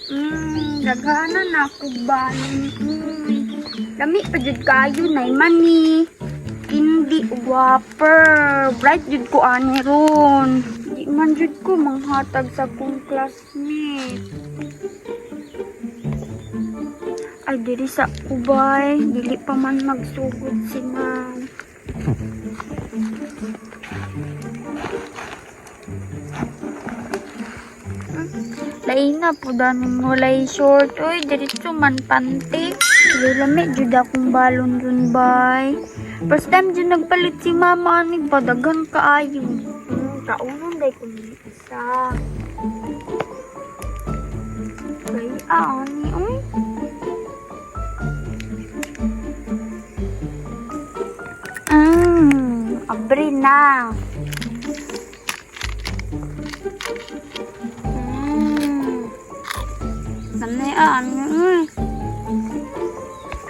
Daghanan na ako ba? Lami pa jud kayo nay mani. Hindi whopper. Bright jud ko ani ron. Di man jud ko manghatag sa kong classmate. Ay diri sa ubay, dili pa man magsugod si ma'am. Lain na po daning mulay short. Uy, diretso man panty. Lami jud akong balon dun bay. First time jud nagpalit si mama ni padagan kaayo. Kaunon day ko ni isa. Bay ani uy. Abri na.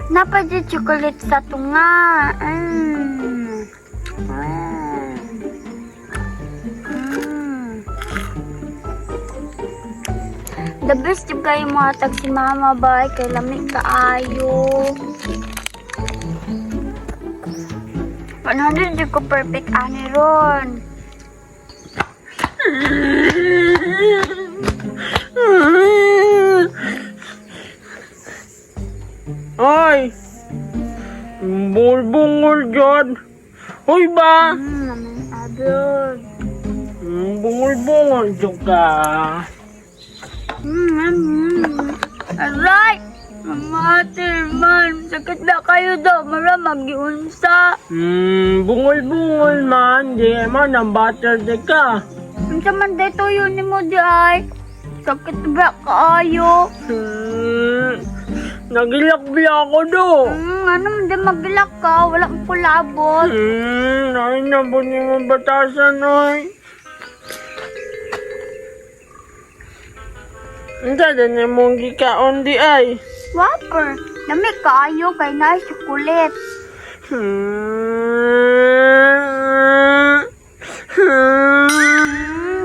Napa dyan chocolate sa tunga. The best yung kayo mga tag si mama ba? Kay lamig kaayo. 100 yung ko perfect ani ron. Ay! Bungol-bungol dyan! Hoy ba? Abroad. Bungol-bungol dyan ka! Aray! Mamater man! Sakit na kayo daw! Maramag giunsa! Bungol-bungol man! Di man ang butter de ka! Unsa man dito yun ni mo di ay? Sakit ba kaayo? Nagilak-bilak ako do! Ano man din magilak ka? Wala mo kulabot. Ay na po niyo mga batasan oy! Ang dada niya mong gikaon di ay! Whopper! Lamig kaayo kay na chocolate.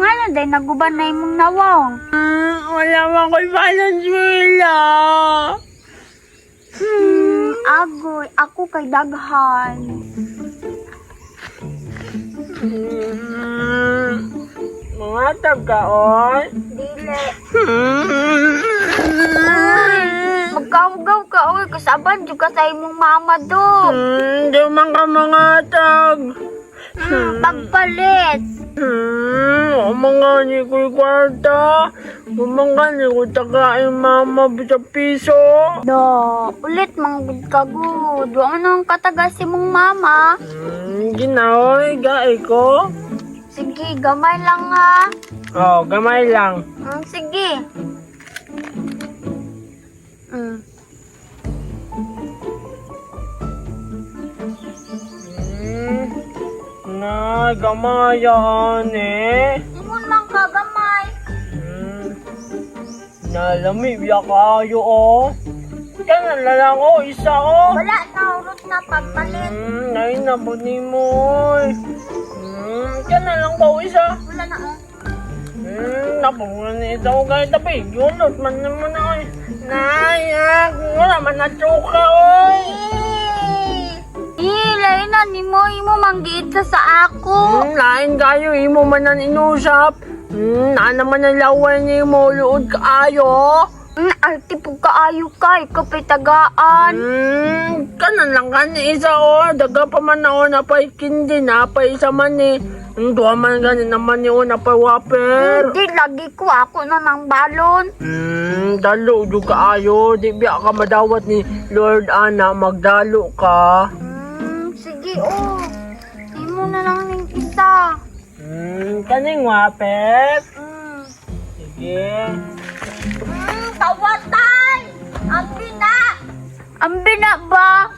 Ano din naguban na imong nawong? Wala man ko'y Valenzuela! Agoy, ako kay daghan. Mga tagkaon? Dili. Magkaugaw ka, oy. Kasaban, juga sa imong mama do. Di man ka mga tag. Pagpalit. Mga ni ko'y kwarta. Mga ni ko'y tagain mama sa piso. Do, ulit manggod ka good. Anong katagas si mong mama? Ginaoy, gae ko. Sige, gamay lang ha. Oh, gamay lang. Sige. Na, gamayan eh. Imon man ka, gamay. Nalami, biya kayo oh. Kaya na lang oh, isa oh. Wala na, urot na pagpalit. Ay, nabuni mo eh. Kaya na lang ba isa? Wala na, oh. Napungan ito ko kahit tabi. Yunot man naman ako eh. Nayak, wala man na tsuka oy. Lain na, ni mo manggit sa ako. Lain kayo, imo man ang inusap. Na naman ang lawan niyo mo, luod kaayo. Arte po kaayo ka, ikapay tagaan. Kanan lang ka ni isa o. Daga pa man ako napaikindi na, pa isa man eh. Duwa man gani naman ni o napawapper. Hindi, lagi ko ako na ng balon. Dalo do kaayo. Di biya ka madawat ni Lord Ana, magdalo ka. Sige, oh. Di mo na lang ng isa. Kaning wapper. Sige. Tawatan! Ambi na! Ambi na ba?